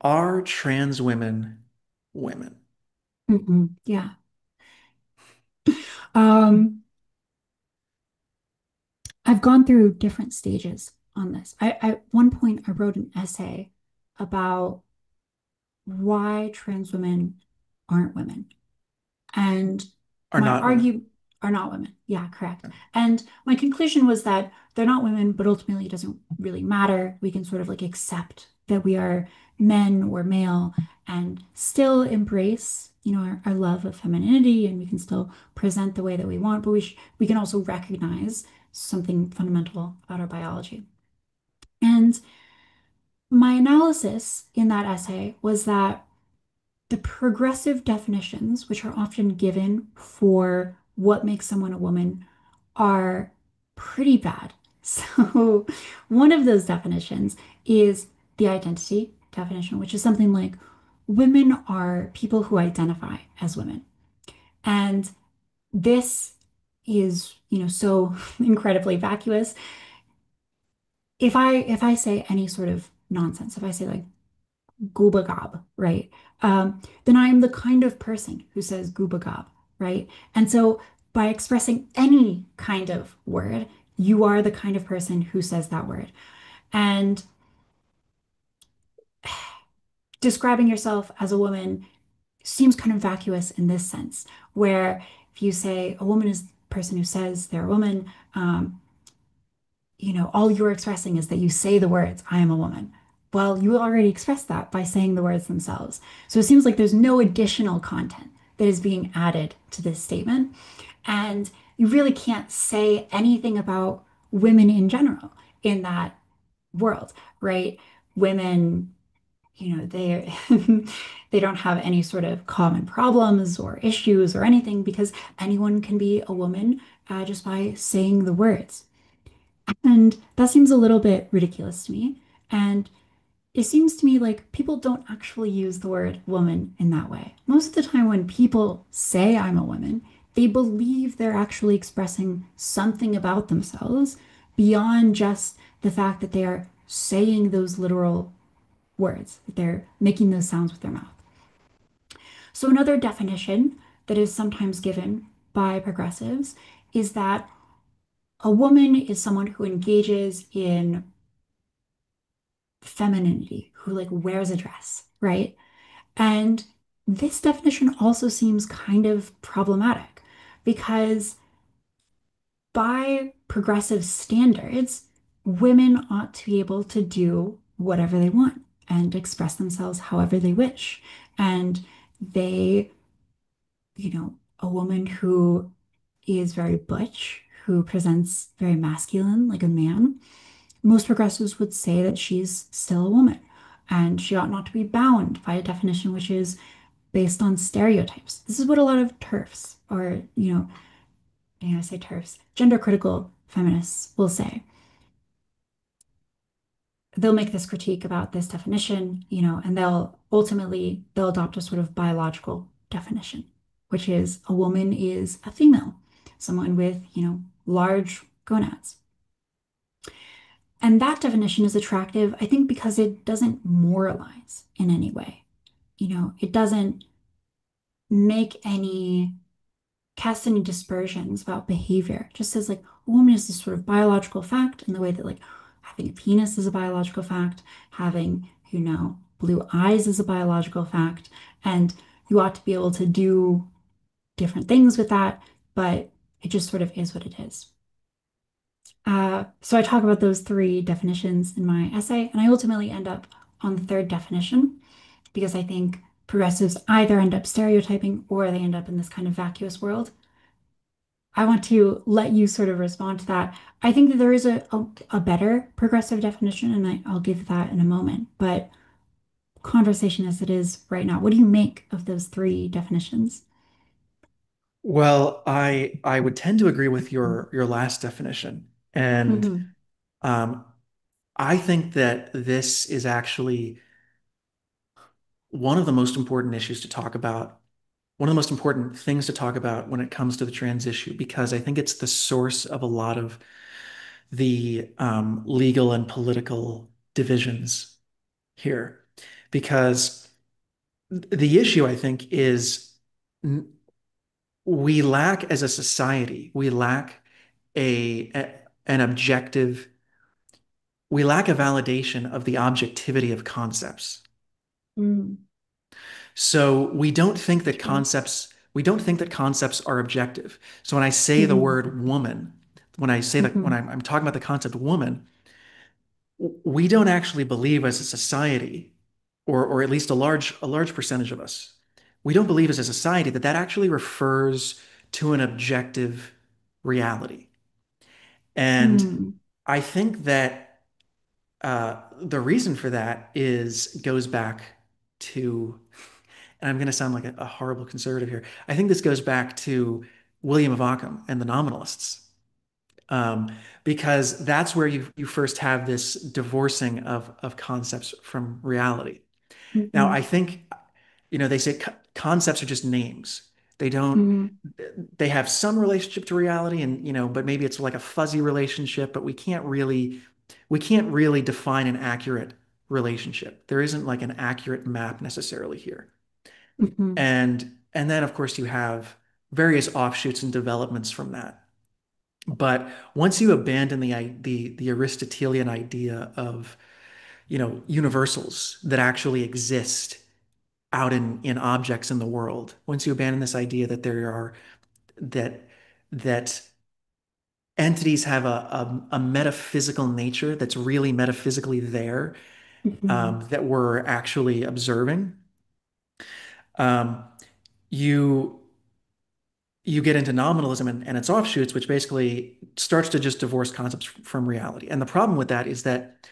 Are trans women women? Yeah. Um, I've gone through different stages on this. At one point I wrote an essay about why trans women aren't women. And Are my not women? argue are not women. Yeah, correct. And my conclusion was that they're not women, but ultimately it doesn't really matter. We can sort of like accept that we are men or male and still embrace, our love of femininity, and we can still present the way that we want, but we can also recognize something fundamental about our biology. And my analysis in that essay was that the progressive definitions, which are often given for what makes someone a woman, are pretty bad. So, one of those definitions is the identity definition, which is something like women are people who identify as women. And this is, so incredibly vacuous. If I say any sort of nonsense, if I say like gooba gob, right? Then I am the kind of person who says gooba gob, right? And so by expressing any kind of word, you are the kind of person who says that word. And describing yourself as a woman seems kind of vacuous in this sense, where if you say a woman is the person who says they're a woman, all you're expressing is that you say the words, I am a woman. Well, you already expressed that by saying the words themselves. So it seems like there's no additional content that is being added to this statement. And you really can't say anything about women in general in that world, right? Women, they they don't have any sort of common problems or issues or anything because anyone can be a woman just by saying the words. And that seems a little bit ridiculous to me. And it seems to me like people don't actually use the word woman in that way. Most of the time, when people say I'm a woman, they believe they're actually expressing something about themselves beyond just the fact that they are saying those literal words, that they're making those sounds with their mouth. So, another definition that is sometimes given by progressives is that a woman is someone who engages in femininity, who like wears a dress, right? And this definition also seems kind of problematic because by progressive standards, women ought to be able to do whatever they want and express themselves however they wish. And they, a woman who is very butch, who presents very masculine like a man, most progressives would say that she's still a woman and she ought not to be bound by a definition which is based on stereotypes. This is what a lot of TERFs or, I say TERFs, gender critical feminists will say. They'll make this critique about this definition, and they'll adopt a sort of biological definition, which is a woman is a female, someone with, large gonads. And that definition is attractive, I think, because it doesn't moralize in any way. It doesn't make any, cast any dispersions about behavior. It just says, like, a woman is this sort of biological fact in the way that, like, having a penis is a biological fact, having, blue eyes is a biological fact, and you ought to be able to do different things with that, but it just sort of is what it is. So I talk about those three definitions in my essay, and I ultimately end up on the third definition because I think progressives either end up stereotyping or they end up in this kind of vacuous world. I want to let you sort of respond to that. I think that there is a better progressive definition, and I'll give that in a moment. But conversation as it is right now, what do you make of those three definitions? Well, I would tend to agree with your last definition. And Hmm. um, I think that this is actually one of the most important issues to talk about, one of the most important things to talk about when it comes to the trans issue, because I think it's the source of a lot of the legal and political divisions here. because the issue, I think, is we lack as a society, we lack an objective, we lack a validation of the objectivity of concepts. Mm, So true. we don't think that concepts are objective. So when I say the Hmm. word woman, when I say that, when Hmm. I'm talking about the concept woman, we don't actually believe as a society, or at least a large percentage of us, we don't believe as a society that that actually refers to an objective reality. And Mm, I think that the reason for that is goes back to, and I'm going to sound like a horrible conservative here. I think this goes back to William of Ockham and the nominalists, um, because that's where you first have this divorcing of concepts from reality. Now, hmm. I think, they say concepts are just names. They don't, Mm, they have some relationship to reality, and, but maybe it's like a fuzzy relationship, but we can't really define an accurate relationship. There isn't like an accurate map necessarily here. hmm. And then of course you have various offshoots and developments from that. But once you abandon the Aristotelian idea of, universals that actually exist out in objects in the world, once you abandon this idea that there are that that entities have a metaphysical nature that's really metaphysically there, Hmm. that we're actually observing, um, you you get into nominalism and its offshoots, which basically starts to just divorce concepts from reality. And the problem with that is that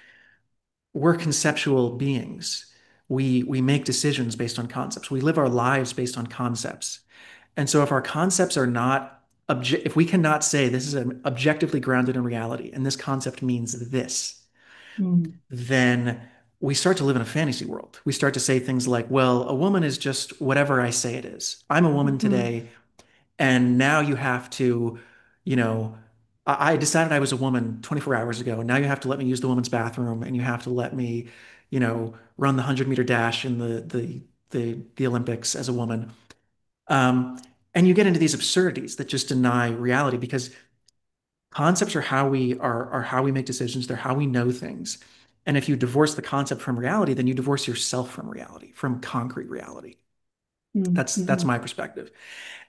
we're conceptual beings. We make decisions based on concepts. We live our lives based on concepts. And so if our concepts are not if we cannot say this is objectively grounded in reality and this concept means this, Mm, then we start to live in a fantasy world. We start to say things like, well, a woman is just whatever I say it is. I'm a woman hmm. today. And now you have to, you know, I decided I was a woman 24 hours ago. Now you have to let me use the women's bathroom and you have to let me, run the 100-meter dash in the Olympics as a woman. Um, and you get into these absurdities that just deny reality because concepts are how we make decisions. They're how we know things. And if you divorce the concept from reality, then you divorce yourself from reality, from concrete reality. That's Mm-hmm. my perspective.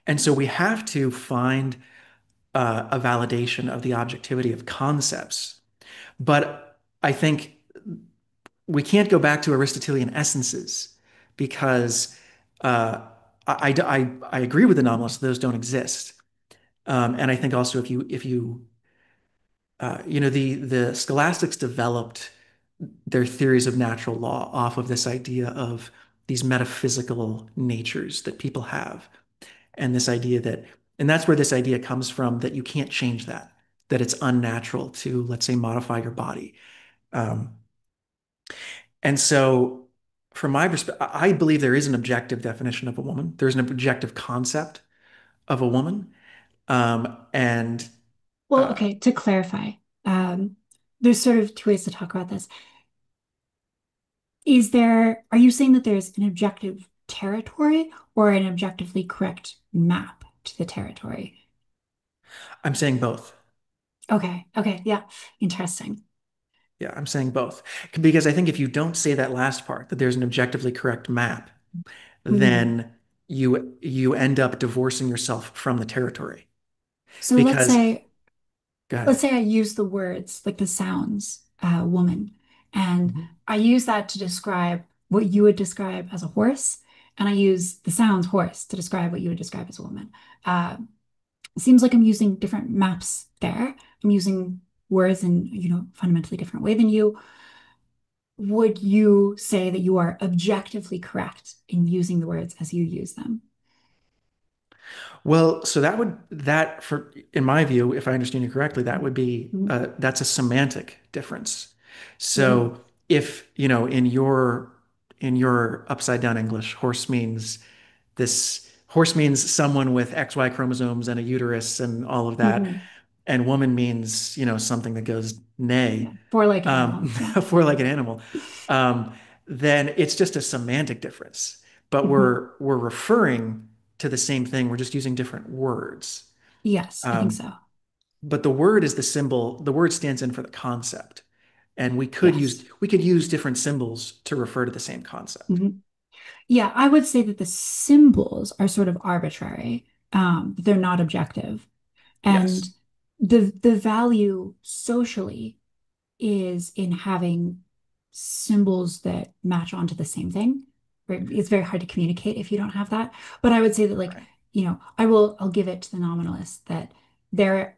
And so we have to find a validation of the objectivity of concepts. But I think we can't go back to Aristotelian essences because I agree with the nominalists; those don't exist. And I think also the scholastics developed their theories of natural law off of this idea of these metaphysical natures that people have, and this idea that, and that's where this idea comes from that you can't change that it's unnatural to, let's say, modify your body. Um, and so, from my perspective, I believe there is an objective definition of a woman. There's an objective concept of a woman. And Well, uh, okay, to clarify, um, there's sort of two ways to talk about this. Are you saying that there's an objective territory or an objectively correct map to the territory? I'm saying both. Okay, okay, yeah, interesting. Yeah, I'm saying both. Because I think if you don't say that last part, that there's an objectively correct map, Hmm. then you end up divorcing yourself from the territory. So Because, go ahead. let's say I use the words like the sounds, woman, and Mhm. I use that to describe what you would describe as a horse, and I use the sounds horse to describe what you would describe as a woman. Uh, it seems like I'm using different maps there. I'm using words in, fundamentally different way than you. Would you say that you are objectively correct in using the words as you use them? Well, so that for in my view, if I understand you correctly, that would be Mm-hmm. that's a semantic difference. Mm-hmm. So if, in your upside down English, horse means someone with XY chromosomes and a uterus and all of that, Mm-hmm. and woman means, something that goes Yeah, neigh, four-legged animal. Yeah. for like an animal. Um, then it's just a semantic difference. But Mhm. we're referring to the same thing. We're just using different words. Yes, I think Um, so. but the word is the symbol. The word stands in for the concept, and Yes. we could use different symbols to refer to the same concept. Mhm. Yeah, I would say that the symbols are sort of arbitrary. They're not objective. And Yes. the value socially is in having symbols that match onto the same thing. Right? It's very hard to communicate if you don't have that. But I would say that like, Right. I'll give it to the nominalist that they're,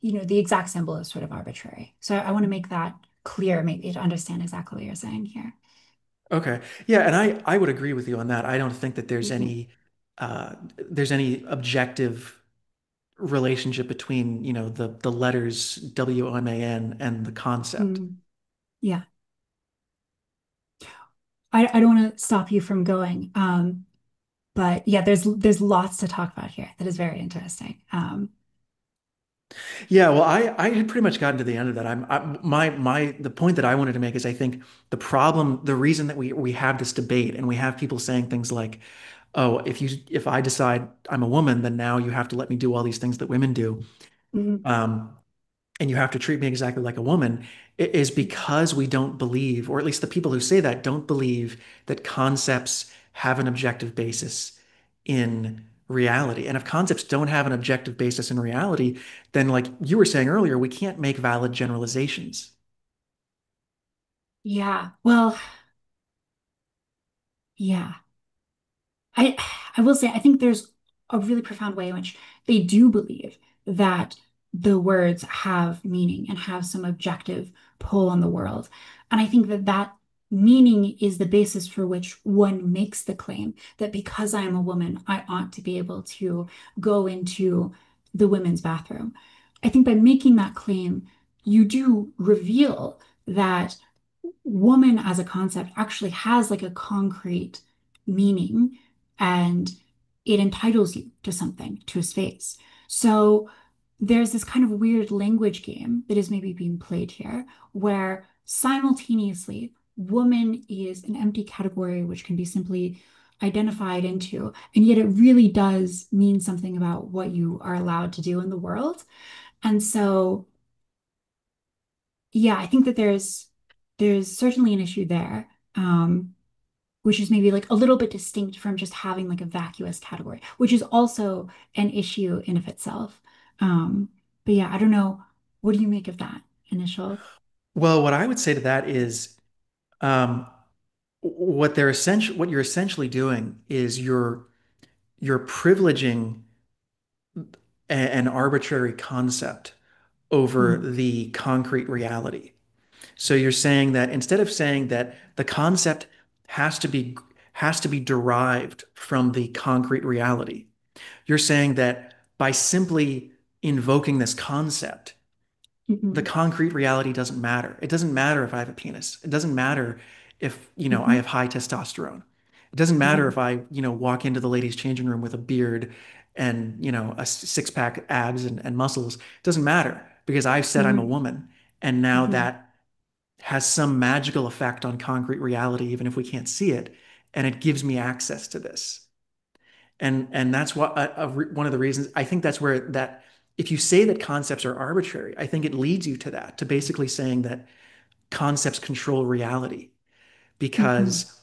the exact symbol is sort of arbitrary. So I want to make that clear, maybe to understand exactly what you're saying here. Okay. Yeah, and I would agree with you on that. I don't think that Mhm. there's any objective relationship between, the letters WOMAN and the concept. Mm, yeah. I don't want to stop you from going. But yeah, there's lots to talk about here that is very interesting. Yeah, well, I had pretty much gotten to the end of that. The point that I wanted to make is I think the reason that we have this debate and we have people saying things like, "Oh, if I decide I'm a woman, then now you have to let me do all these things that women do." Mhm. Um, and you have to treat me exactly like a woman, is because we don't believe, or at least the people who say that don't believe that concepts have an objective basis in reality. And if concepts don't have an objective basis in reality, then like you were saying earlier, we can't make valid generalizations. Yeah. Well, yeah. I I will say I think there's a really profound way in which they do believe that the words have meaning and have some objective pull on the world. And I think that that meaning is the basis for which one makes the claim that because I am a woman, I ought to be able to go into the women's bathroom. I think by making that claim, you do reveal that woman as a concept actually has like a concrete meaning and it entitles you to something, to a space. So there's this kind of weird language game that is maybe being played here where simultaneously woman is an empty category which can be simply identified into, and yet it really does mean something about what you are allowed to do in the world. And so yeah, I think that there's certainly an issue there, which is maybe like a little bit distinct from just having like a vacuous category, which is also an issue in of itself. Um, but yeah, I don't know. What do you make of that initial? Well, what I would say to that is um, what you're essentially doing is you're privileging an arbitrary concept over Mm, the concrete reality. So you're saying that instead of saying that the concept has to be has to be derived from the concrete reality, you're saying that by simply invoking this concept, the mhm, concrete reality doesn't matter. It doesn't matter if I have a penis. It doesn't matter if, I mhm, have high testosterone. It doesn't matter mhm, if I, walk into the ladies' changing room with a beard and, a six-pack abs and muscles. It doesn't matter because I've said I'm a mhm, woman. And now mhm, that has some magical effect on concrete reality, even if we can't see it. And it gives me access to this. And that's what one of the reasons I think that's where that if you say that concepts are arbitrary, I think it leads you to that, to basically saying that concepts control reality mhm, because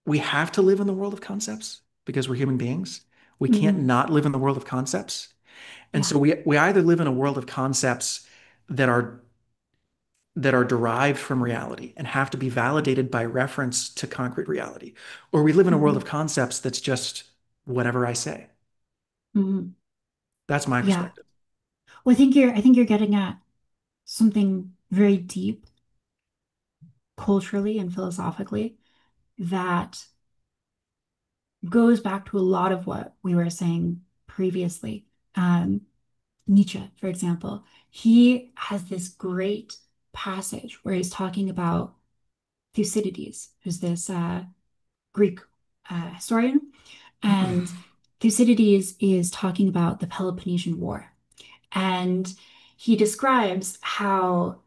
we have to live in the world of concepts because we're human beings. We can't mhm. not live in the world of concepts. And Yeah. so we either live in a world of concepts that are derived from reality and have to be validated by reference to concrete reality, or we live in a world of Mhm, concepts that's just whatever I say. mhm. That's my Yeah. perspective. Well, I think you're getting at something very deep culturally and philosophically that goes back to a lot of what we were saying previously. Nietzsche, for example, he has this great passage where he's talking about Thucydides, who's this Greek historian. And Thucydides is talking about the Peloponnesian War. And he describes how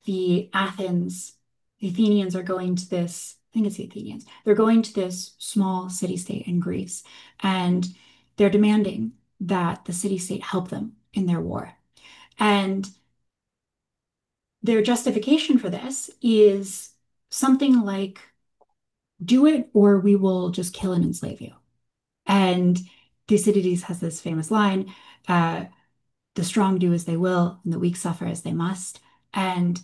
the Athens the Athenians are going to this, I think it's the Athenians, they're going to this small city-state in Greece, and they're demanding that the city-state help them in their war. And their justification for this is something like, do it or we will just kill and enslave you. And Thucydides has this famous line, uh, the strong do as they will, and the weak suffer as they must. And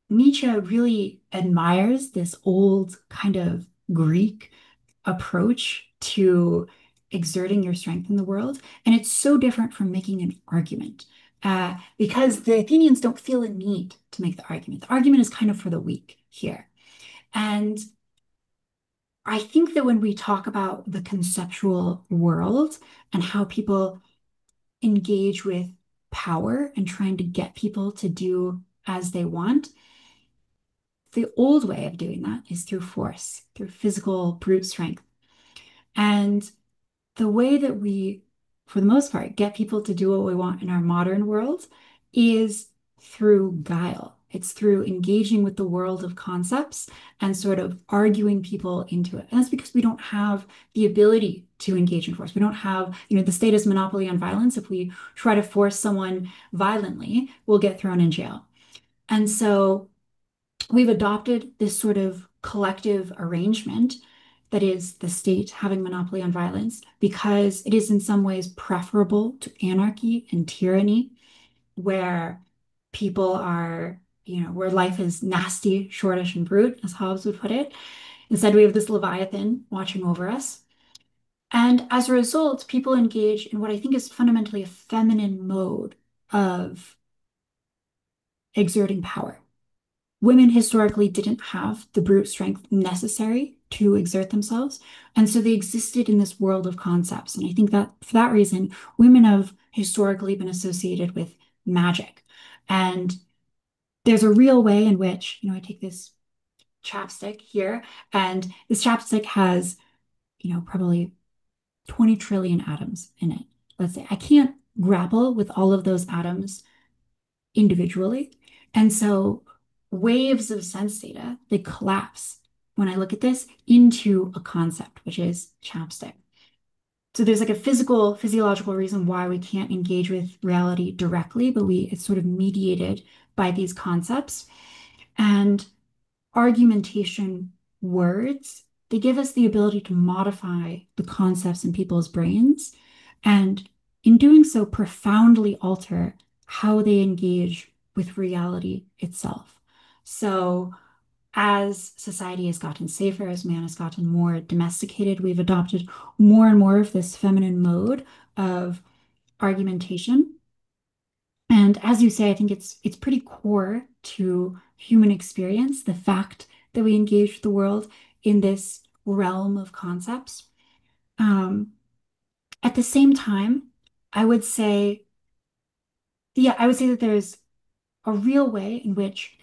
Nietzsche really admires this old kind of Greek approach to exerting your strength in the world. And it's so different from making an argument because the Athenians don't feel a need to make the argument. The argument is kind of for the weak here. And I think that when we talk about the conceptual world and how people engage with power and trying to get people to do as they want, the old way of doing that is through force, through physical brute strength. And the way that we, for the most part, get people to do what we want in our modern world is through guile. It's through engaging with the world of concepts and sort of arguing people into it. And that's because we don't have the ability to engage in force. We don't have, the state has monopoly on violence. If we try to force someone violently, we'll get thrown in jail. And so we've adopted this sort of collective arrangement that is the state having monopoly on violence because it is in some ways preferable to anarchy and tyranny, where people are, where life is nasty, shortish, and brute, as Hobbes would put it. Instead, we have this Leviathan watching over us. And as a result, people engage in what I think is fundamentally a feminine mode of exerting power. Women historically didn't have the brute strength necessary to exert themselves. And so they existed in this world of concepts. And I think that for that reason, women have historically been associated with magic. And there's a real way in which, I take this chapstick here, and this chapstick has, probably 20 trillion atoms in it. Let's say I can't grapple with all of those atoms individually. And so waves of sense data, they collapse when I look at this into a concept, which is chapstick. So there's like a physiological reason why we can't engage with reality directly, but it's sort of mediated by these concepts. And argumentation words, they give us the ability to modify the concepts in people's brains, and in doing so, profoundly alter how they engage with reality itself. So, as society has gotten safer, as man has gotten more domesticated, we've adopted more and more of this feminine mode of argumentation. And as you say, I think it's pretty core to human experience, the fact that we engage with the world in this realm of concepts. Um, at the same time, I would say, yeah, I would say that there's a real way in which,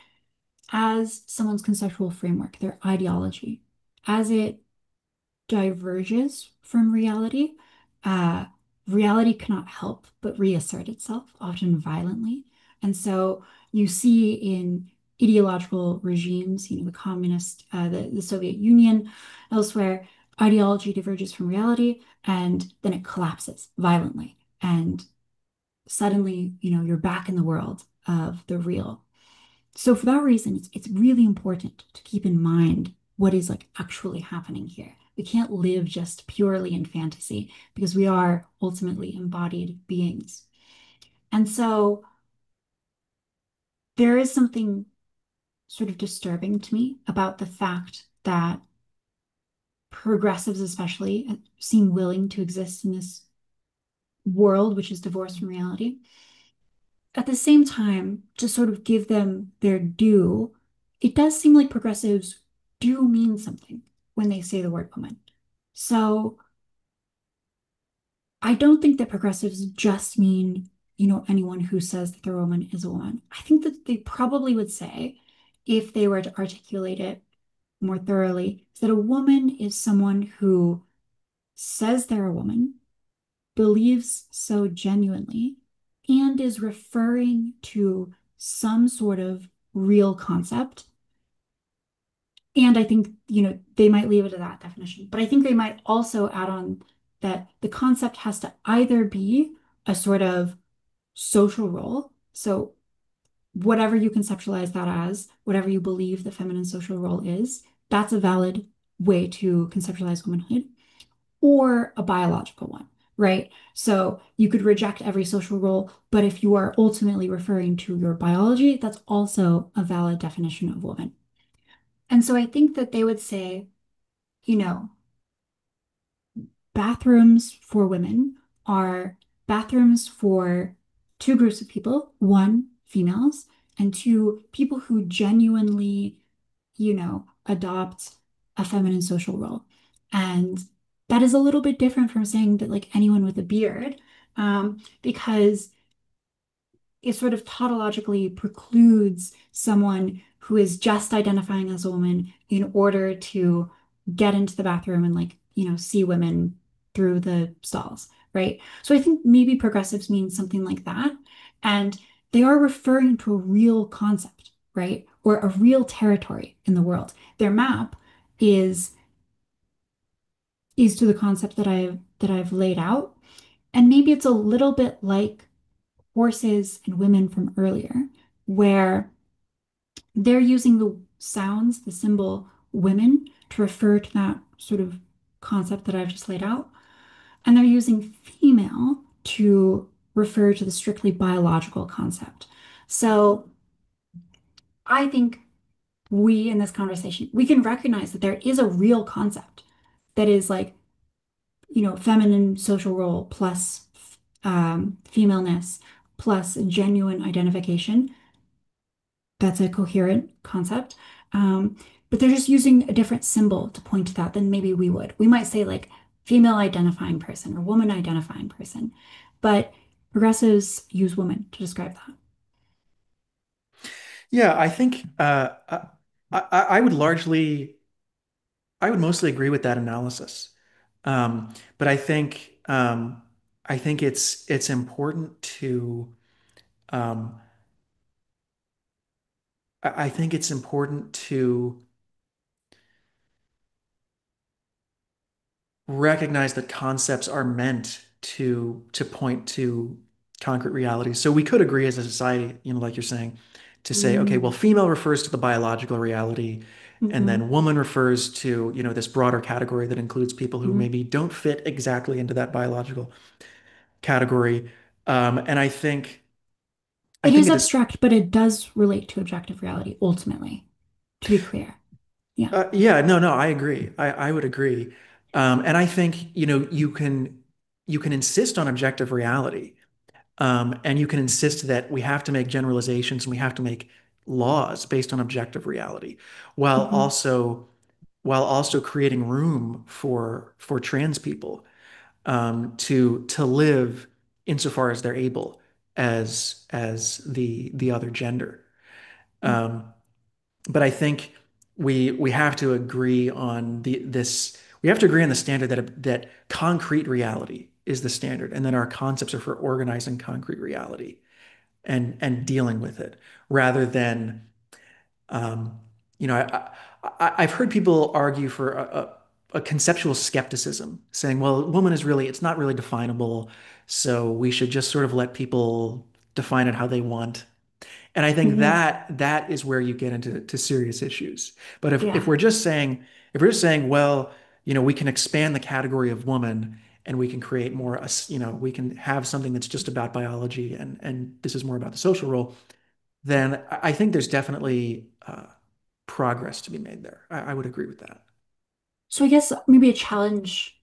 as someone's conceptual framework, their ideology, as it diverges from reality, uh, reality cannot help but reassert itself, often violently. And so you see in ideological regimes, the communist, the Soviet Union, elsewhere, ideology diverges from reality, and then it collapses violently. And suddenly, you're back in the world of the real. So for that reason, it's really important to keep in mind what is like actually happening here. We can't live just purely in fantasy because we are ultimately embodied beings. And so there is something sort of disturbing to me about the fact that progressives especially seem willing to exist in this world which is divorced from reality. At the same time, to sort of give them their due, it does seem like progressives do mean something when they say the word woman. So I don't think that progressives just mean, anyone who says that they're a woman is a woman. I think that they probably would say, if they were to articulate it more thoroughly, is that a woman is someone who says they're a woman, believes so genuinely, and is referring to some sort of real concept And I think, they might leave it at that definition, but I think they might also add on that the concept has to either be a sort of social role. So whatever you conceptualize that as, whatever you believe the feminine social role is, that's a valid way to conceptualize womanhood, or a biological one, right? So you could reject every social role, but if you are ultimately referring to your biology, that's also a valid definition of woman. And so I think that they would say, you know, bathrooms for women are bathrooms for two groups of people: one, females, and two, people who genuinely, adopt a feminine social role. And that is a little bit different from saying that like anyone with a beard, because it sort of tautologically precludes someone who is just identifying as a woman in order to get into the bathroom and like, see women through the stalls, right? So I think maybe progressives mean something like that. And they are referring to a real concept, right? Or a real territory in the world. Their map is is to the concept that I've laid out. And maybe it's a little bit like horses and women from earlier, where they're using the sounds, the symbol women, to refer to that sort of concept that I've just laid out. And they're using female to refer to the strictly biological concept. So I think we in this conversation, we can recognize that there is a real concept that is like, feminine social role plus femaleness plus genuine identification. That's a coherent concept. Um, but they're just using a different symbol to point to that than maybe we would. We might say like female identifying person or woman identifying person, but progressives use woman to describe that. Yeah, I think I would I would mostly agree with that analysis. But I think it's important to um, I think it's important to recognize that concepts are meant to point to concrete realities. So we could agree as a society, like you're saying, to say, okay, well, Mm, female refers to the biological reality, and hmm then woman refers to, this broader category that includes people who hmm maybe don't fit exactly into that biological category. And I It think is it is, abstract, but it does relate to objective reality ultimately, to be clear. Yeah. yeah, no, I agree. I would agree. And I think, you can insist on objective reality. And you can insist that we have to make generalizations and we have to make laws based on objective reality, while hmm also while also creating room for trans people to live insofar as they're able as the other gender. Um, but I think we have to agree on we have to agree on the standard that concrete reality is the standard, and that our concepts are for organizing concrete reality and dealing with it rather than um, I've heard people argue for a conceptual skepticism, saying, well, woman is really, it's not really definable, so we should just sort of let people define it how they want. And I think hmm that is where you get into serious issues. But Yeah. if we're just saying, well, we can expand the category of woman and we can create more, we can have something that's just about biology and this is more about the social role, then I think there's definitely progress to be made there. I would agree with that. So I guess maybe a challenge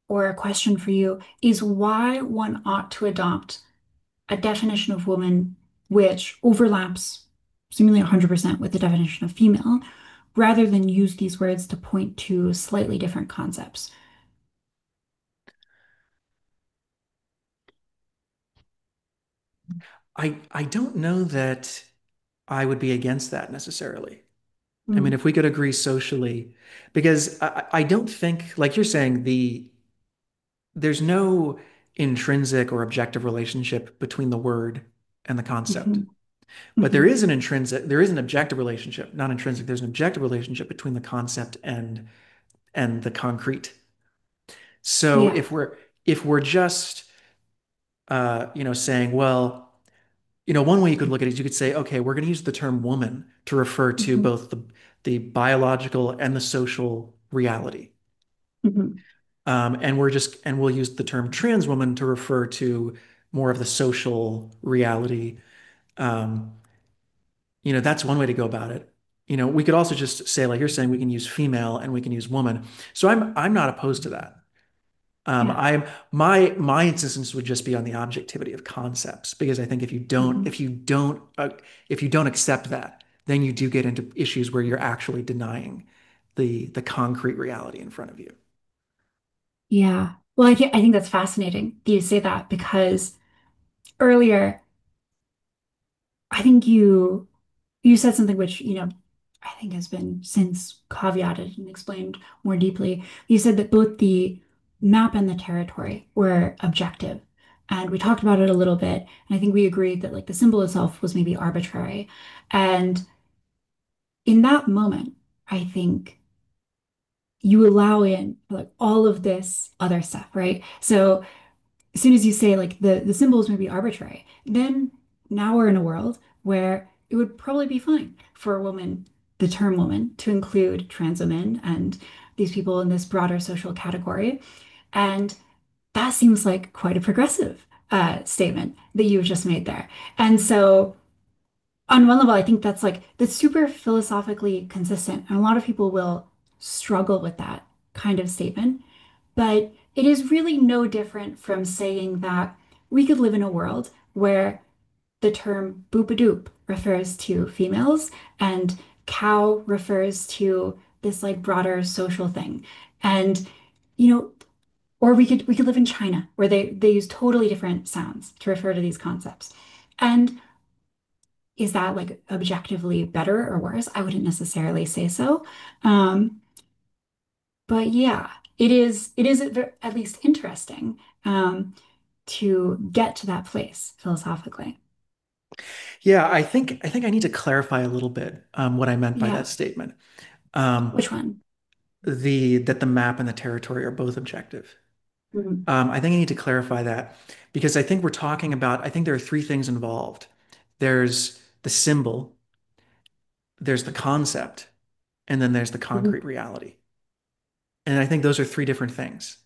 or a question for you is why one ought to adopt a definition of woman which overlaps seemingly 100% with the definition of female, rather than use these words to point to slightly different concepts. I don't know that I would be against that necessarily. I mean, Mm, if we could agree socially, because I don't think, like you're saying, there's no intrinsic or objective relationship between the word and the concept. mhm, But there Hmm. is an intrinsic, there is an objective relationship, not intrinsic, there's an objective relationship between the concept and the concrete. So Yeah. if we're just saying, well, one way you could look at it is you could say, okay, we're going to use the term woman to refer to Hmm. both the biological and the social reality. Hmm. And we'll use the term trans woman to refer to more of the social reality. Um, that's one way to go about it. We could also just say, like you're saying, we can use female and we can use woman. So I'm not opposed to that. Yeah. I'm my insistence would just be on the objectivity of concepts because I think Hmm. if you don't accept that, then you do get into issues where you're actually denying the concrete reality in front of you. Yeah. Well, I think that's fascinating that you say that because earlier, I think you said something which, I think has been since caveated and explained more deeply. You said that both the map and the territory were objective. And we talked about it a little bit. And I think we agreed that like the symbol itself was maybe arbitrary. And in that moment, I think you allow in like all of this other stuff, right? So as soon as you say like the symbols may be arbitrary, then now we're in a world where it would probably be fine for a woman, the term woman, to include trans women and these people in this broader social category. And that seems like quite a progressive statement that you've just made there. And so on one level, I think that's super philosophically consistent. And a lot of people will struggle with that kind of statement. But it is really no different from saying that we could live in a world where the term boopadoop refers to females and cow refers to this like broader social thing. And, you know, or we could live in China where they use totally different sounds to refer to these concepts. And is that like objectively better or worse? I wouldn't necessarily say so. Um, but yeah, it is at least interesting to get to that place philosophically. Yeah, I think I need to clarify a little bit what I meant by that Yeah. statement. Um, Which one? the that the map and the territory are both objective. Mhm. I think I need to clarify that because I think there are three things involved. There's the symbol, there's the concept, and then there's the concrete Mhm. reality. And I think those are three different things.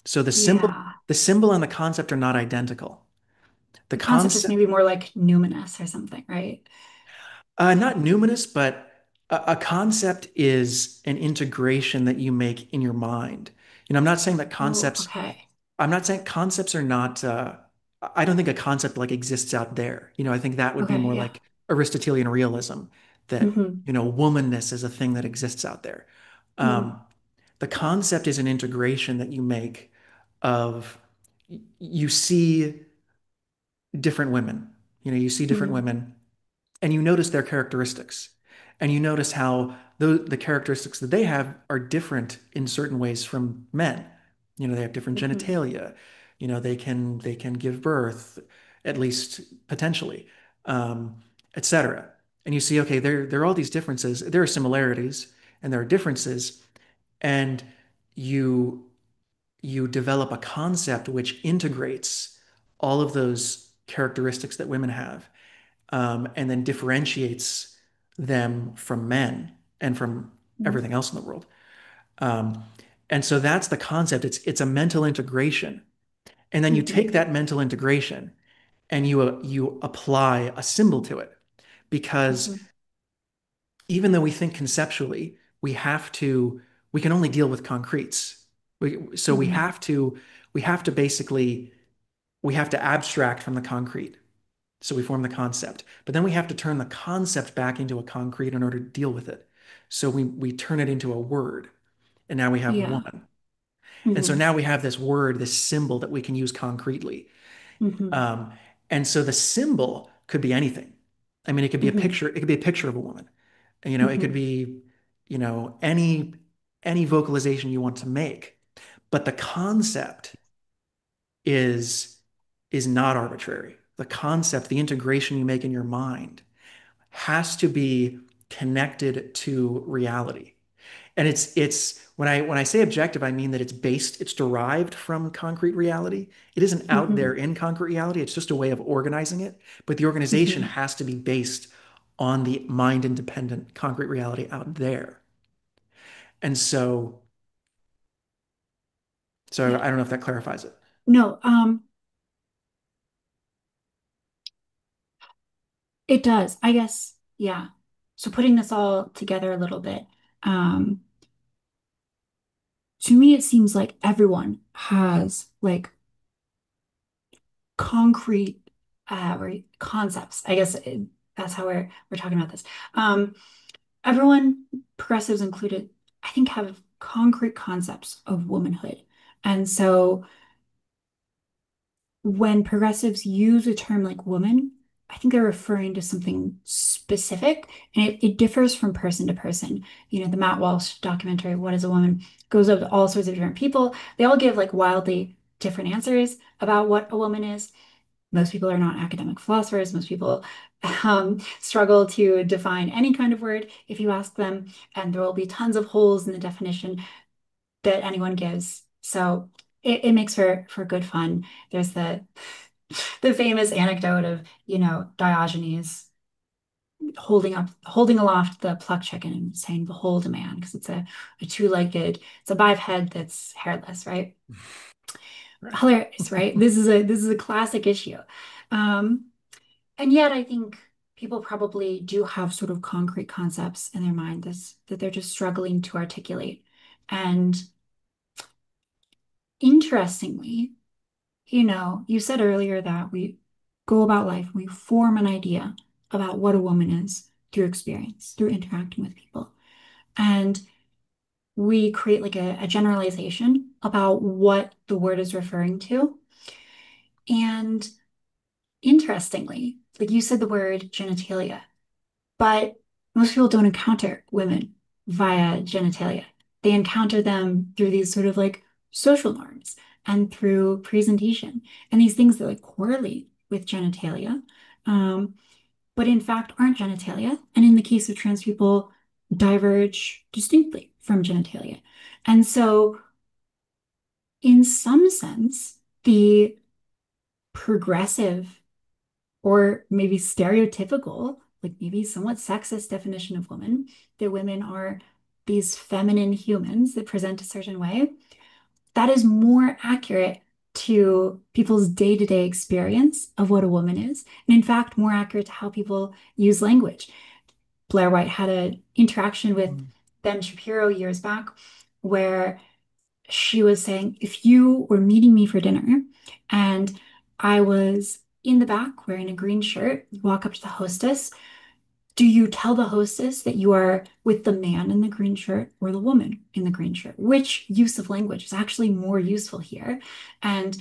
So Yeah. the symbol and the concept are not identical. The The concept is concept, maybe more like numinous or something, right? not numinous, but a concept is an integration that you make in your mind. I'm not saying that Oh, okay. I'm not saying concepts are not, I don't think a concept like exists out there. I think that would be Okay, more yeah. like Aristotelian realism, that, Hmm. womanness is a thing that exists out there. Hmm. Um, the concept is an integration that you make of, you see different women, you see different Hmm. women and you notice their characteristics and you notice how the characteristics that they have are different in certain ways from men. They have different Hmm. genitalia. They can give birth, at least potentially, etc. And you see, okay, there are all these differences. There are similarities and there are differences, and you you develop a concept which integrates all of those characteristics that women have, and then differentiates them from men and from everything else in the world. Um, and so that's the concept. It's a mental integration, and then you take Hmm. that mental integration and you apply a symbol to it, because Hmm. even though we think conceptually, we can only deal with concretes. So Hmm. we have to basically we have to abstract from the concrete. So we form the concept, but then we have to turn the concept back into a concrete in order to deal with it. So we turn it into a word, and now we have Yeah. woman. And so Hmm. now we have this word, this symbol that we can use concretely. Hmm. Um, and so the symbol could be anything. I mean, it could be a Hmm. picture. It could be a picture of a woman. It could Hmm. be, any vocalization you want to make. But the concept is is not arbitrary. the concept, the integration you make in your mind has to be connected to reality. And it's when I say objective, I mean that it's derived from concrete reality. It isn't out there Hmm. in concrete reality. It's just a way of organizing it. But the organization Hmm. has to be based on the mind independent concrete reality out there. And so Yeah. I don't know if that clarifies it. No, it does. I guess, yeah. So putting this all together a little bit, um, to me, it seems like everyone has like concrete or concepts. I guess that's how we're talking about this. Um, Everyone, progressives included, I think, have concrete concepts of womanhood. And so when progressives use a term like woman, I think they're referring to something specific, and it differs from person to person. You know, the Matt Walsh documentary, What is a Woman, goes up to all sorts of different people. They all give like wildly different answers about what a woman is. Most people are not academic philosophers. Most people struggle to define any kind of word if you ask them, and there will be tons of holes in the definition that anyone gives. So it makes for good fun. There's the famous anecdote of, Diogenes holding aloft the plucked chicken and saying, "Behold a man," because a two-legged, it's a biped that's hairless, right? Right. Hilarious, right? This is a classic issue. Um, and yet I think people probably do have sort of concrete concepts in their mind that they're just struggling to articulate. And interestingly, you said earlier that we go about life, we form an idea about what a woman is through experience, through interacting with people. And we create like a generalization about what the word is referring to. And interestingly, like you said the word genitalia, but most people don't encounter women via genitalia. They encounter them through these sort of like social norms and through presentation and these things that like correlate with genitalia, um, but in fact aren't genitalia. And in the case of trans people, diverge distinctly from genitalia. And so, in some sense, the progressive or maybe stereotypical, like maybe somewhat sexist definition of women, that women are these feminine humans that present a certain way, that is more accurate to people's day-to-day experience of what a woman is, and in fact, more accurate to how people use language. Blair White had an interaction with Mm. Ben Shapiro years back where she was saying, if you were meeting me for dinner and I was in the back wearing a green shirt, you walk up to the hostess, do you tell the hostess that you are with the man in the green shirt or the woman in the green shirt? Which use of language is actually more useful here and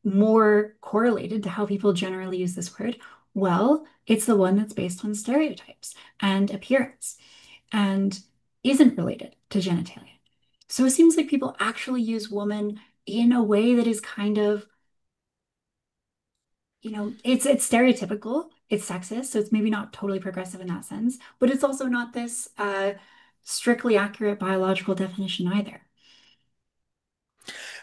more correlated to how people generally use this word? Well, it's the one that's based on stereotypes and appearance and isn't related to genitalia. So it seems like people actually use woman in a way that is kind of, it's stereotypical, it's sexist, so it's maybe not totally progressive in that sense, but it's also not this strictly accurate biological definition either.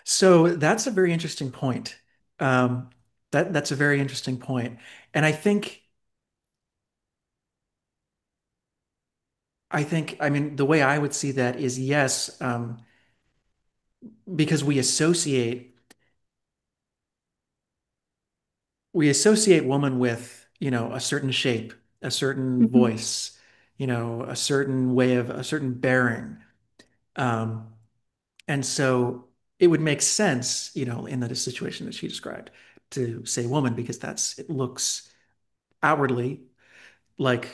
So that's a very interesting point. Um, that's a very interesting point. And I mean, the way I would see that is yes, because we associate woman with, a certain shape, a certain Mhm. voice, a certain bearing. Um, and so it would make sense, in the situation that she described, to say woman because it looks outwardly like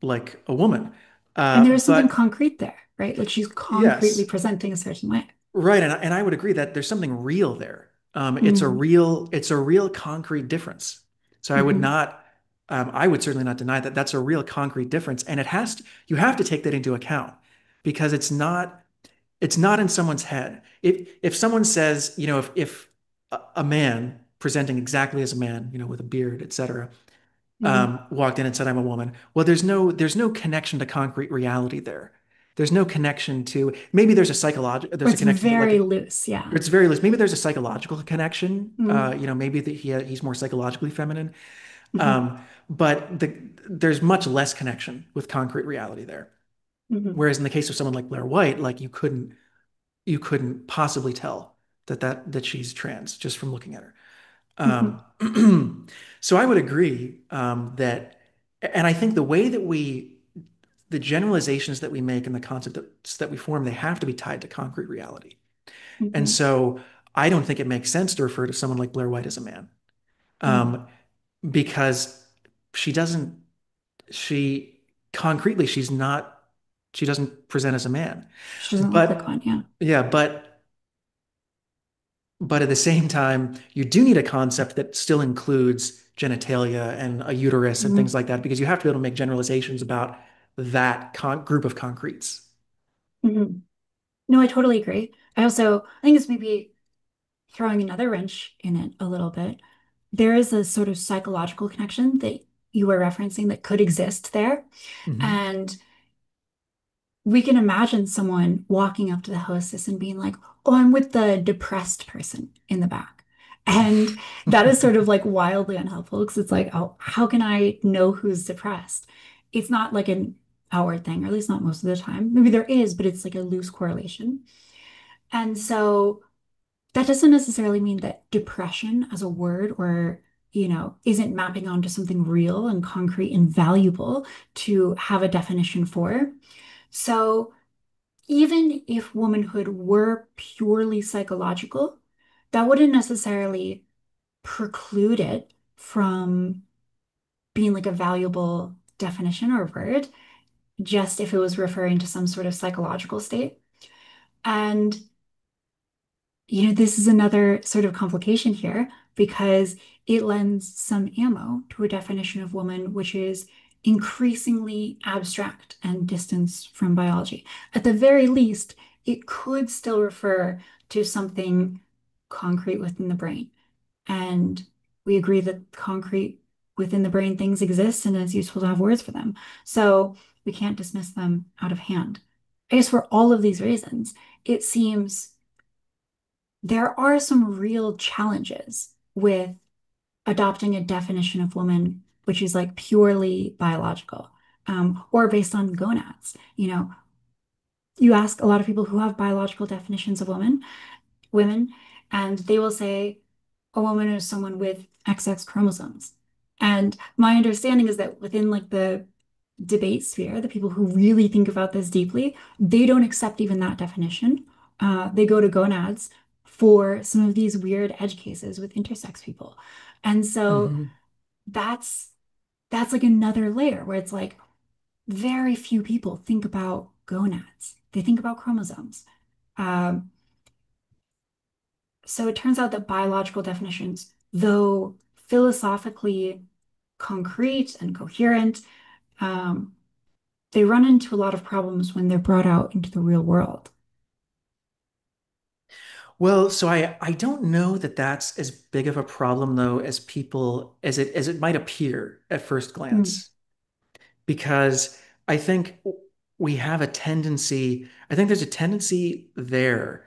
like a woman. And there is something But concrete there, right? Like she's concretely yes, presenting a certain way. right, and I would agree that there's something real there. Mm. It's a real concrete difference. So Hmm. I would certainly not deny that that's a real concrete difference, and you have to take that into account because it's not in someone's head. If someone says, if a man presenting exactly as a man, with a beard, etc., Hmm. walked in and said, "I'm a woman." Well, there's no connection to concrete reality there. There's no connection to maybe Or there's a it's connection to like very loose. Yeah. it's very loose. Maybe there's a psychological connection. Mm-hmm. Maybe that he's more psychologically feminine. Hmm. Um, but there's much less connection with concrete reality there. Hmm. Whereas in the case of someone like Blair White, like you couldn't possibly tell that she's trans just from looking at her. Hmm. So I would agree that, and I think the generalizations that we make and the concepts that we form, they have to be tied to concrete reality. And Hmm. so I don't think it makes sense to refer to someone like Blair White as a man, Hmm. um, because she doesn't, she concretely, she doesn't present as a man. She doesn't look like But one. Yeah. yeah, but at the same time, you do need a concept that still includes genitalia and a uterus and things Hmm. like that, because you have to be able to make generalizations about that group of concretes. Hmm. No, I totally agree. I think it's maybe throwing another wrench in it a little bit. There is a sort of psychological connection that you were referencing that could exist there. Mhm. And we can imagine someone walking up to the hostess and being like, "Oh, I'm with the depressed person in the back." And that is sort of like wildly unhelpful because it's like, oh, how can I know who's depressed? It's not like an outward thing, or at least not most of the time. Maybe there is, but it's like a loose correlation. And so that doesn't necessarily mean that depression as a word or, isn't mapping onto something real and concrete and valuable to have a definition for. So even if womanhood were purely psychological, that wouldn't necessarily preclude it from being like a valuable definition or word, just if it was referring to some sort of psychological state. And this is another sort of complication here because it lends some ammo to a definition of woman, which is increasingly abstract and distanced from biology. At the very least, it could still refer to something concrete within the brain. And we agree that concrete within the brain things exist and it's useful to have words for them. So we can't dismiss them out of hand. I guess for all of these reasons, it seems there are some real challenges with adopting a definition of woman which is like purely biological, or based on gonads. You ask a lot of people who have biological definitions of women, and they will say a woman is someone with XX chromosomes. And my understanding is that within like the debate sphere, the people who really think about this deeply, they don't accept even that definition. They go to gonads for some of these weird edge cases with intersex people. And so Mhm. that's that's like another layer where it's like very few people think about gonads. They think about chromosomes. Um, so it turns out that biological definitions, though philosophically concrete and coherent, um, they run into a lot of problems when they're brought out into the real world. Well, so I don't know that that's as big of a problem though as it might appear at first Mm, glance, because I think I think there's a tendency there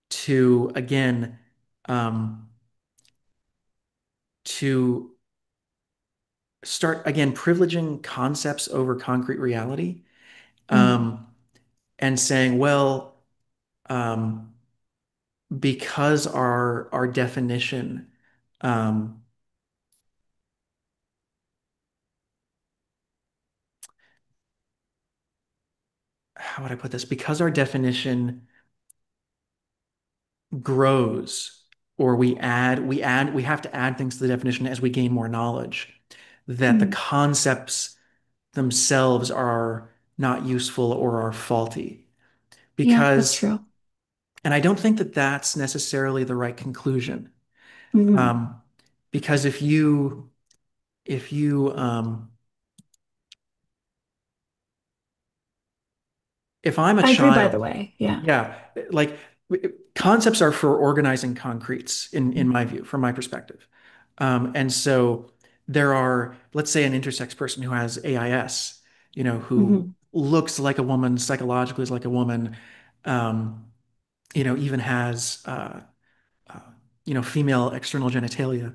to again um, to start again privileging concepts over concrete reality, mm. um, and saying, well, um, because our definition, um, how would I put this? Because our definition grows, or we have to add things to the definition as we gain more knowledge, that the Mm. concepts themselves are not useful or are faulty. Yeah, that's Because, true. and I don't think that that's necessarily the right conclusion. Mm. Um, because if you if I'm a I agree, by the child, way. Yeah. yeah, like concepts are for organizing concretes in my view, from my perspective. And so there are, let's say, an intersex person who has AIS, who Hmm. looks like a woman, psychologically is like a woman, um, even has, uh, female external genitalia.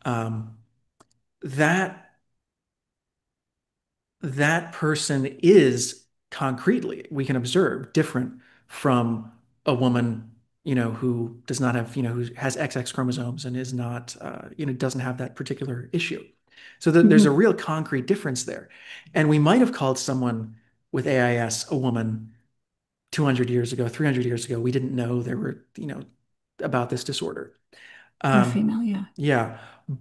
Um, that that person is concretely, we can observe, different from a woman, who does not have, who has XX chromosomes and is not, doesn't have that particular issue. So there's a Hmm. real concrete difference there. And we might have called someone with AIS a woman 200 years ago, 300 years ago. We didn't know there were, about this disorder. Or Um, female, yeah. yeah,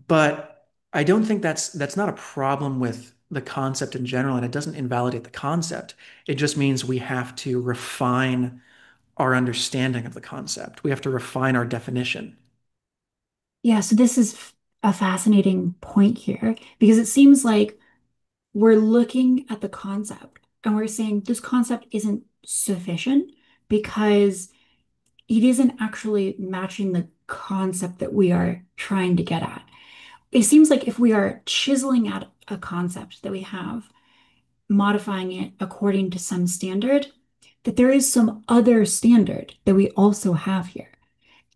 but I don't think that's not a problem with the concept in general, and it doesn't invalidate the concept. It just means we have to refine our understanding of the concept. We have to refine our definition. Yeah, so this is a fascinating point here because it seems like we're looking at the concept and we're saying this concept isn't sufficient because it isn't actually matching the concept that we are trying to get at. It seems like if we are chiseling at a concept that we have, modifying it according to some standard, that there is some other standard that we also have here.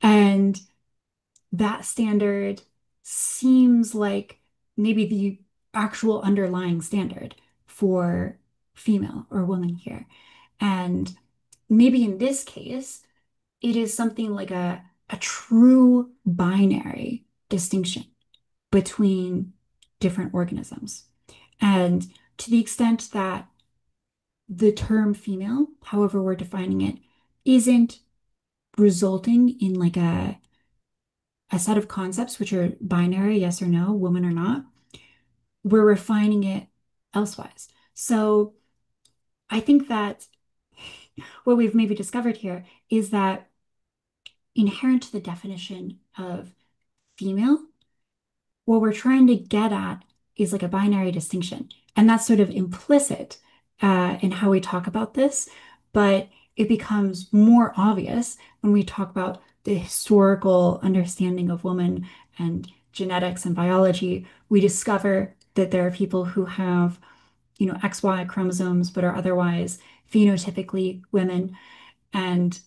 And that standard seems like maybe the actual underlying standard for female or woman here. And maybe in this case, it is something like a true binary distinction between different organisms. And to the extent that the term female, however we're defining it, isn't resulting in like a set of concepts which are binary, yes or no, woman or not, we're refining it elsewise. So I think that what we've maybe discovered here is that inherent to the definition of female, what we're trying to get at is like a binary distinction. And that's sort of implicit in how we talk about this, but it becomes more obvious when we talk about the historical understanding of woman and genetics and biology. We discover that there are people who have, XY chromosomes, but are otherwise phenotypically women, and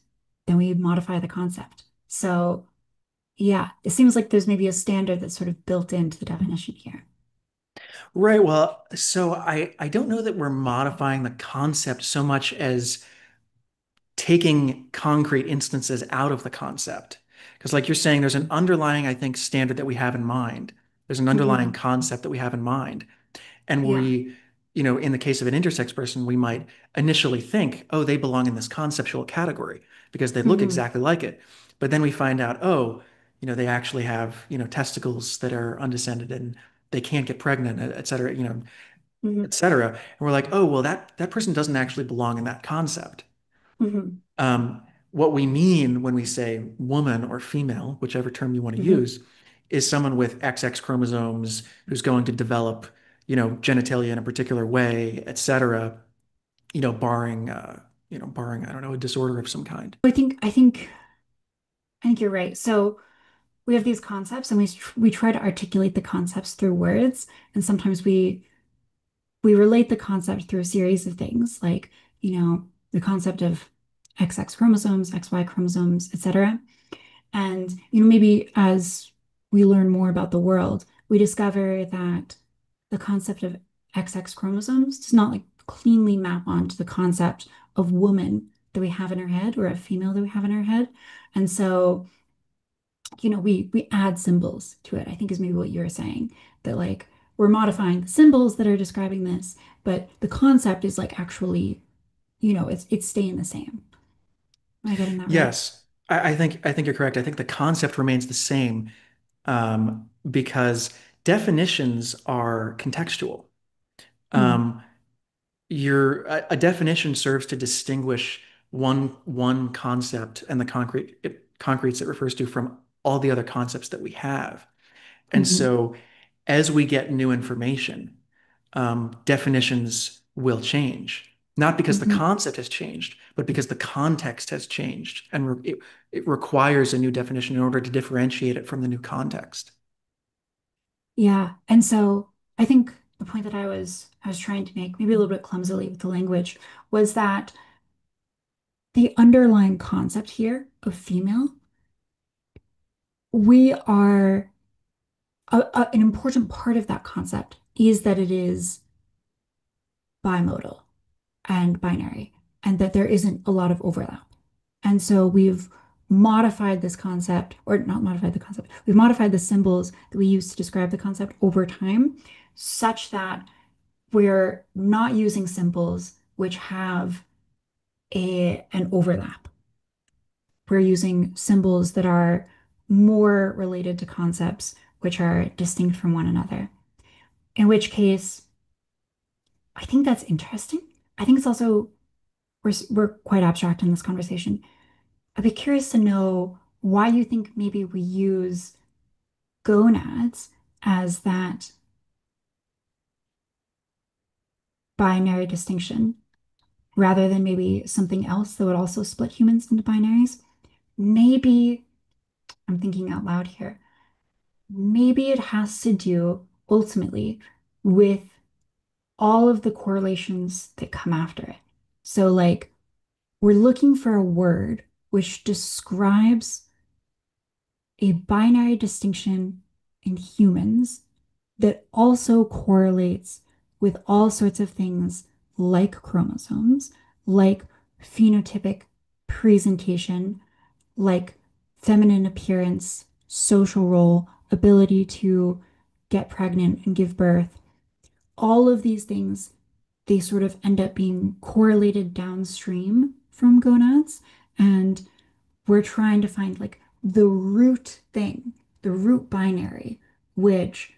then we modify the concept. So yeah, it seems like there's maybe a standard that's sort of built into the definition here. Right. Well, so I don't know that we're modifying the concept so much as taking concrete instances out of the concept. Because, like you're saying, there's an underlying, I think, standard that we have in mind. There's an underlying Hmm. concept that we have in mind. And Yeah. in the case of an intersex person, we might initially think, oh, they belong in this conceptual category because they look Hmm. exactly like it. But then we find out, oh, they actually have, testicles that are undescended and they can't get pregnant, et cetera, et Hmm. cetera. And we're like, oh, well, that person doesn't actually belong in that concept. Hmm. What we mean when we say woman or female, whichever term you want to Hmm. use, is someone with XX chromosomes who's going to develop, genitalia in a particular way, et cetera, barring, I don't know, a disorder of some kind. I think you're right. So we have these concepts and we try to articulate the concepts through words, and sometimes we relate the concept through a series of things like, the concept of XX chromosomes, XY chromosomes, etc. And, maybe as we learn more about the world, we discover that the concept of XX chromosomes does not like cleanly map onto the concept of woman that we have in our head or a female that we have in our head. And so, we add symbols to it, I think is maybe what you were saying, that like we're modifying the symbols that are describing this, but the concept is like actually, it's staying the same. Am I getting that right? Yes, I think you're correct. I think the concept remains the same because definitions are contextual. Mm, Um, a definition serves to distinguish one concept and the concretes it refers to from all the other concepts that we have. And mhm, so as we get new information, definitions will change. Not because the mhm. concept has changed, but because the context has changed. And it requires a new definition in order to differentiate it from the new context. Yeah. And so I think the point that I was trying to make, maybe a little bit clumsily with the language, was that the underlying concept here of female, we are an important part of that concept is that it is bimodal and binary, and that there isn't a lot of overlap. And so we've modified this concept, or not modified the concept, we've modified the symbols that we use to describe the concept over time, such that we're not using symbols which have an overlap. We're using symbols that are more related to concepts which are distinct from one another. In which case, I think that's interesting. I think it's also, we're quite abstract in this conversation. I'd be curious to know why you think maybe we use gonads as that binary distinction rather than maybe something else that would also split humans into binaries. Maybe, I'm thinking out loud here, maybe it has to do ultimately with all of the correlations that come after it. So, like, we're looking for a word which describes a binary distinction in humans that also correlates with all sorts of things like chromosomes, like phenotypic presentation, like feminine appearance, social role, ability to get pregnant and give birth. All of these things, they sort of end up being correlated downstream from gonads. And we're trying to find like the root thing, the root binary, which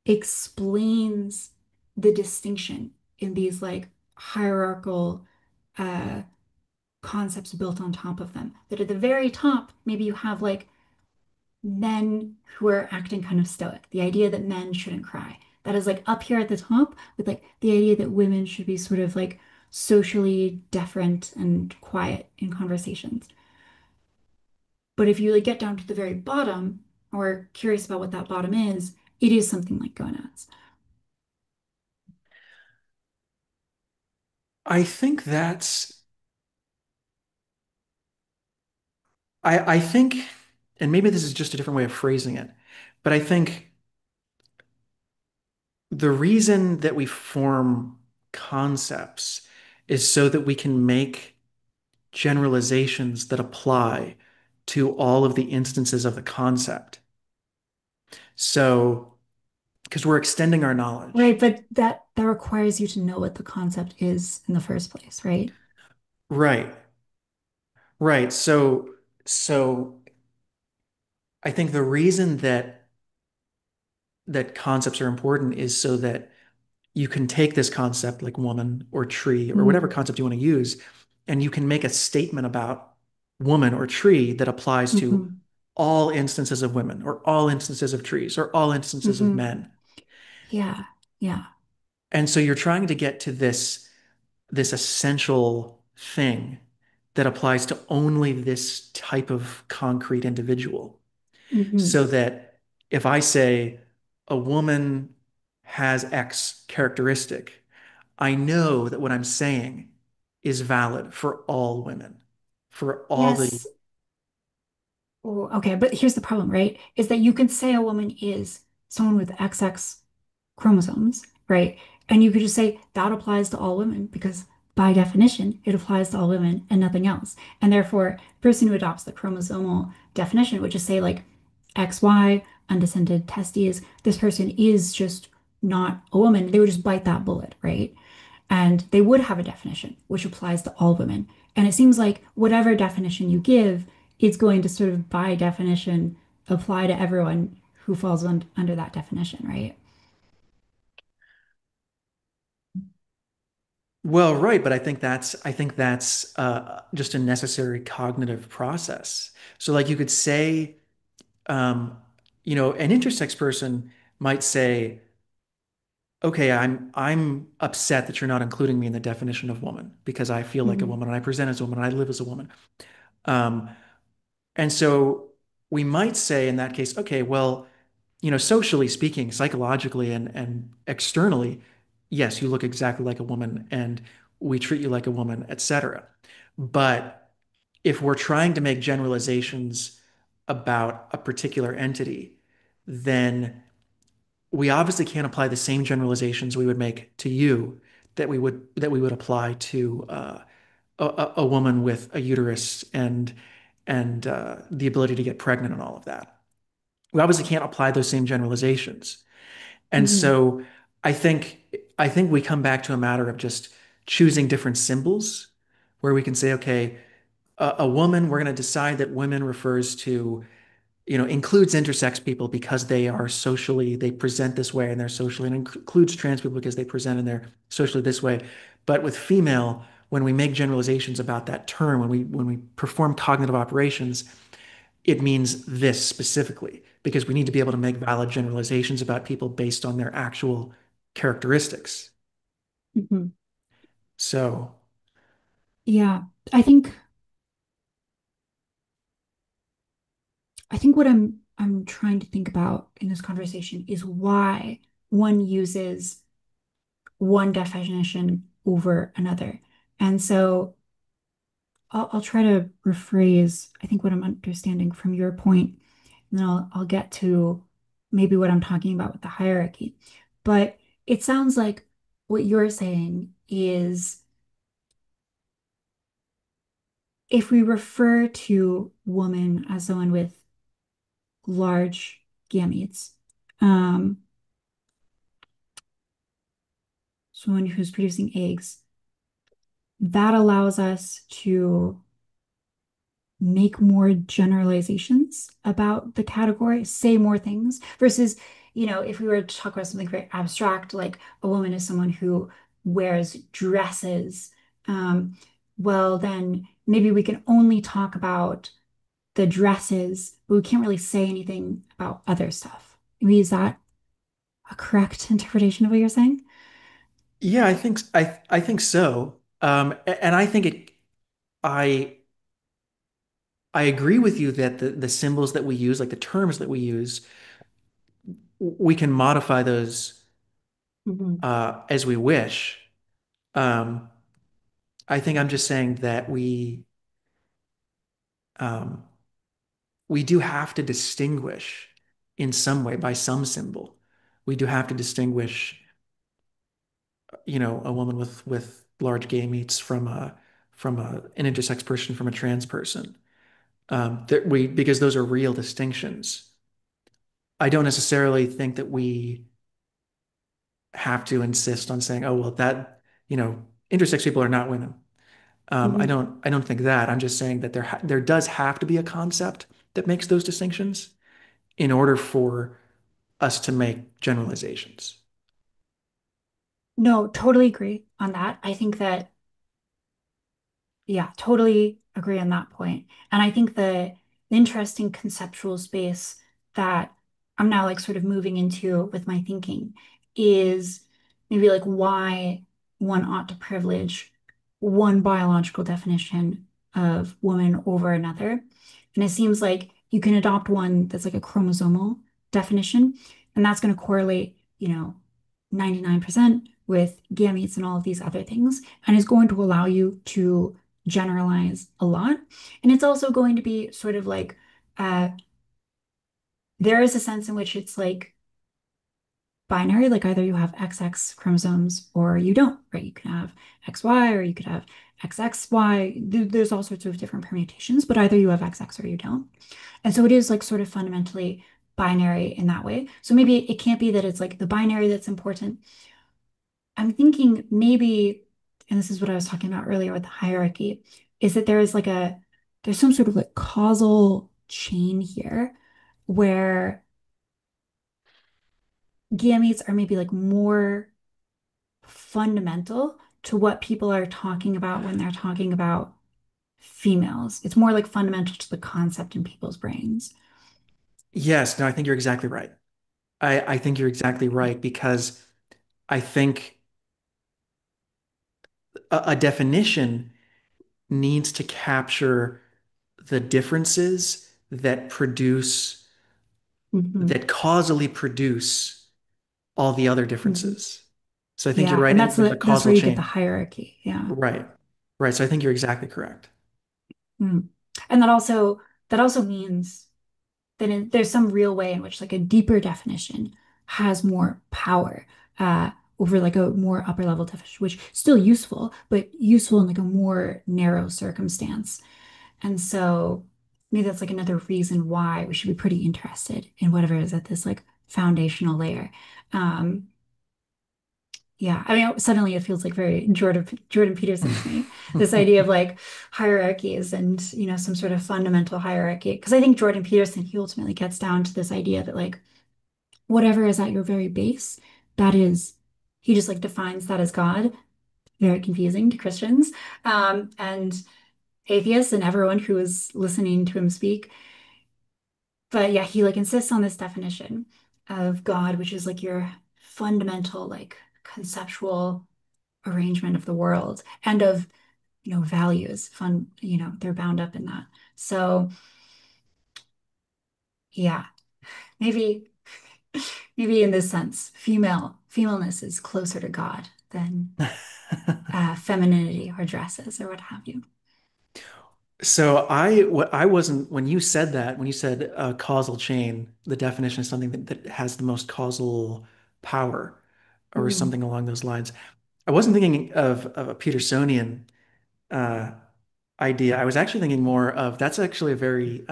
explains the distinction in these like hierarchical uh, concepts built on top of them. That at the very top, maybe you have like men who are acting kind of stoic, the idea that men shouldn't cry. That is like up here at the top with like the idea that women should be sort of like socially deferent and quiet in conversations. But if you like get down to the very bottom or curious about what that bottom is, it is something like gonads. I think that's, I think, and maybe this is just a different way of phrasing it, but I think the reason that we form concepts is so that we can make generalizations that apply to all of the instances of the concept. So, because we're extending our Right, knowledge. but that requires you to know what the concept is in the first place, right? Right, right. So I think the reason that concepts are important is so that you can take this concept like woman or tree or whatever Mm, concept you want to use, and you can make a statement about woman or tree that applies to hmm all instances of women or all instances of trees or all instances of hmm men. Yeah, yeah. And so you're trying to get to this essential thing that applies to only this type of concrete individual. hmm So that if I say a woman has X characteristic, I know that what I'm saying is valid for all women, for all the. Yes. Oh, okay, but here's the problem, right? Is that you can say a woman is someone with XX chromosomes, right? And you could just say that applies to all women because by definition, it applies to all women and nothing else. And therefore, the person who adopts the chromosomal definition would just say like XY, undescended testes, this person is just not a woman. They would just bite that bullet, right? And they would have a definition which applies to all women. And it seems like whatever definition you give, it's going to sort of by definition apply to everyone who falls under that definition, right? Well, right, but I think that's just a necessary cognitive process. So, like you could say, um, an intersex person might say, "Okay, I'm upset that you're not including me in the definition of woman because I feel like a hmm woman and I present as a woman and I live as a woman." Um, and so we might say in that case, okay, well. socially speaking, psychologically and externally, yes, you look exactly like a woman and we treat you like a woman, etc. But if we're trying to make generalizations about a particular entity, then we obviously can't apply the same generalizations we would make to you that we would apply to a woman with a uterus and the ability to get pregnant and all of that. We obviously can't apply those same generalizations. And Mhm. so I think I think we come back to a matter of just choosing different symbols where we can say, okay, a woman, we're going to decide that women refers to, includes intersex people because they present this way and they're socially, and includes trans people because they present and they're socially this way. But with female, when we make generalizations about that term, when we perform cognitive operations, it means this specifically because we need to be able to make valid generalizations about people based on their actual characteristics. Mhm. So, Yeah, I think I think what I'm trying to think about in this conversation is why one uses one definition over another. And so I'll try to rephrase, I think, what I'm understanding from your point, and then I'll get to maybe what I'm talking about with the hierarchy. But it sounds like what you're saying is if we refer to woman as someone with large gametes, um, someone who's producing eggs, that allows us to make more generalizations about the category, say more things versus, if we were to talk about something very abstract, like a woman is someone who wears dresses, um, well, then maybe we can only talk about the dresses, but we can't really say anything about other stuff. Maybe is that a correct interpretation of what you're saying? yeah, I think so. And I think I I agree with you that the symbols that we use, like the terms that we use, we can modify those Mhm. as we wish. Um, I think I'm just saying that um, we do have to distinguish in some way by some symbol. We do have to distinguish, a woman with large gametes from an intersex person from a trans person. That we because those are real distinctions. I don't necessarily think that we have to insist on saying, oh, well, intersex people are not women. Mhm. I don't think that. I'm just saying that there does have to be a concept that makes those distinctions in order for us to make generalizations. No, totally agree on that. I think that yeah, totally agree on that point. And I think the interesting conceptual space that I'm now like sort of moving into with my thinking is maybe like why one ought to privilege one biological definition of woman over another. And it seems like you can adopt one that's like a chromosomal definition, and that's going to correlate, 99% with gametes and all of these other things, and is going to allow you to generalize a lot. And it's also going to be sort of like uh, there is a sense in which it's like binary, like either you have XX chromosomes or you don't, right? You can have XY or you could have XXY. There's all sorts of different permutations, but either you have XX or you don't. And so it is like sort of fundamentally binary in that way. So maybe it can't be that it's like the binary that's important. I'm thinking maybe, and this is what I was talking about earlier with the hierarchy, is that there's some sort of like causal chain here where gametes are maybe like more fundamental to what people are talking about when they're talking about females. It's more like fundamental to the concept in people's brains. Yes, no, I think you're exactly right. I think you're exactly right because I think a definition needs to capture the differences that produce Hmm. that causally produce all the other Hmm. differences. So I think you're Yeah, right. and that's There's a that's where causal you get the chain. hierarchy. Yeah. Right. Right. So I think you're exactly correct. Mm. And that also means that there's some real way in which like a deeper definition has more power over like a more upper level definition, which still useful, but useful in like a more narrow circumstance. And so maybe that's like another reason why we should be pretty interested in whatever is at this like foundational layer. Um, yeah, I mean, suddenly it feels like very Jordan Peterson to me. This idea of like hierarchies and some sort of fundamental hierarchy. Because I think Jordan Peterson he ultimately gets down to this idea that like whatever is at your very base, that is he just like defines that as God. Very confusing to Christians and atheists and everyone who is listening to him speak. But yeah, he like insists on this definition of God, which is like your fundamental like conceptual arrangement of the world and of values fun they're bound up in that, so yeah, maybe maybe in this sense femaleness is closer to God than femininity or dresses or what have you. So I wasn't when you said that when you said causal chain, the definition is something that has the most causal power or Mm. something along those lines. I wasn't thinking of a Petersonian uh, idea. I was actually thinking more of that's actually a very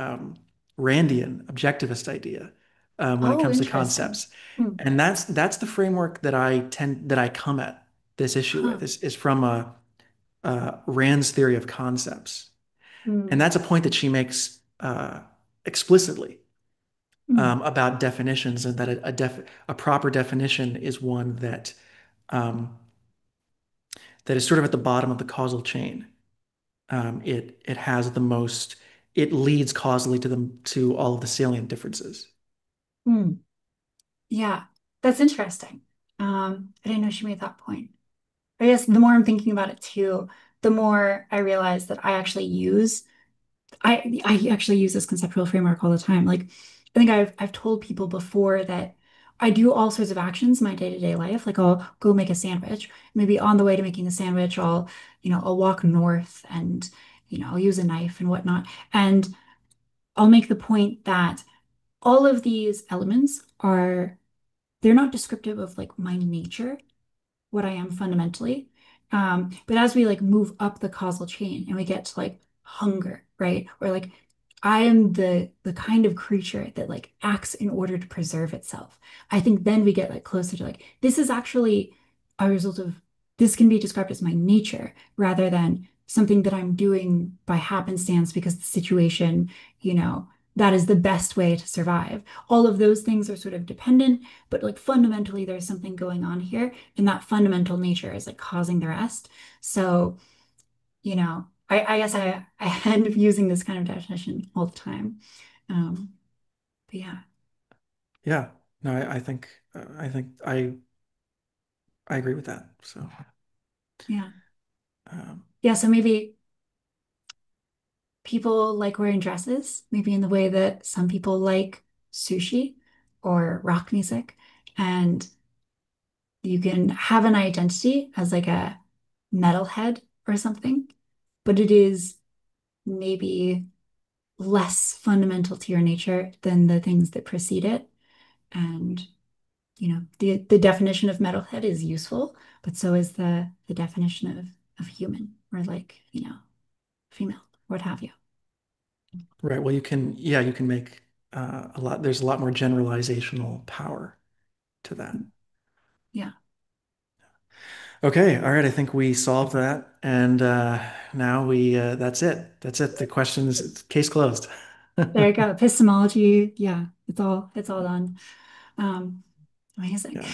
Randian objectivist idea when it Oh, comes to interesting. concepts, Hmm. and that's the framework that I come at this issue Huh. with is from Rand's theory of concepts. And Hmm. that's a point that she makes explicitly Hmm. about definitions, and that a proper definition is one um, that is sort of at the bottom of the causal chain. It has the most, it leads causally to all of the salient differences. Hmm. Yeah, that's interesting. I didn't know she made that point. I guess the more I'm thinking about it too, the more I realize that I actually use this conceptual framework all the time. Like I think I've told people before that I do all sorts of actions in my day-to-day life. Like I'll go make a sandwich. Maybe on the way to making the sandwich, I'll walk north and I'll use a knife and whatnot. And I'll make the point that all of these elements they're not descriptive of like my nature, what I am fundamentally. But as we like move up the causal chain and we get to like hunger, right? Or like I am the kind of creature that like acts in order to preserve itself. I think then we get like closer to like this is actually a result of this can be described as my nature rather than something that I'm doing by happenstance because the situation, that is the best way to survive. All of those things are sort of dependent, but like fundamentally there's something going on here and that fundamental nature is like causing the rest. So, I guess I end up using this kind of definition all the time. Um, but yeah, Yeah, no, I think I agree with that. So, yeah, um, yeah. So maybe people like wearing dresses, maybe in the way that some people like sushi or rock music, and you can have an identity as like a metalhead or something, but it is maybe less fundamental to your nature than the things that precede it. And the definition of metalhead is useful, but so is the definition of human or like, female, what have you. right. Well, yeah, you can make there's a lot more generalizational power to that. Yeah. Okay, all right. I think we solved that, and now that's it. That's it. The questions, case closed. There you go. Epistemology. Yeah, it's all done. Um, Amazing. Yeah.